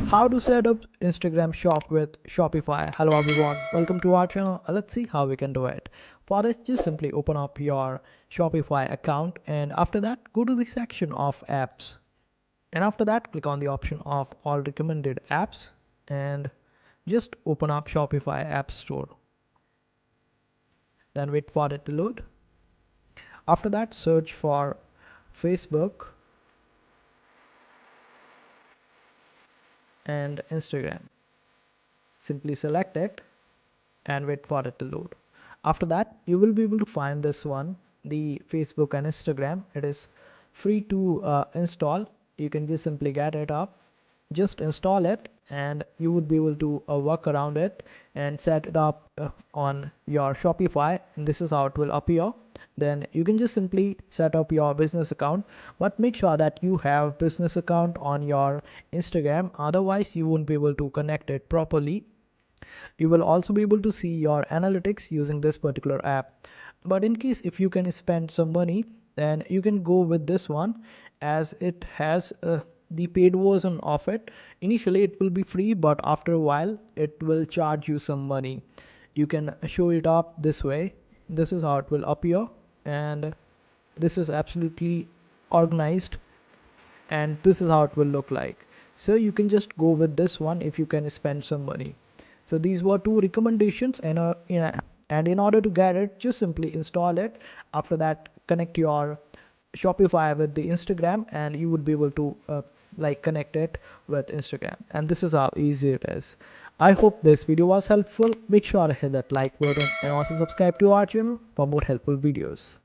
How to set up Instagram shop with Shopify. Hello everyone, welcome to our channel. Let's see how we can do it. For this, just simply open up your Shopify account, and after that go to the section of apps, and after that click on the option of all recommended apps, and just open up Shopify App Store. Then wait for it to load. After that, search for Facebook and Instagram. Simply select it and wait for it to load. After that, you will be able to find this one, the Facebook and Instagram. It is free to install. You can just simply get it up, just install it, and you would be able to work around it and set it up on your Shopify, and this is how it will appear. Then you can just simply set up your business account, but make sure that you have business account on your Instagram, otherwise you won't be able to connect it properly. You will also be able to see your analytics using this particular app. But in case if you can spend some money, then you can go with this one, as it has the paid version of it. Initially it will be free, but after a while it will charge you some money. You can show it up this way. This is how it will appear, and this is absolutely organized, and this is how it will look like. So you can just go with this one if you can spend some money. So these were two recommendations, and in order to get it, just simply install it. After that, connect your Shopify with the Instagram, and you would be able to connect it with Instagram. And this is how easy it is. I hope this video was helpful. Make sure to hit that like button and also subscribe to our channel for more helpful videos.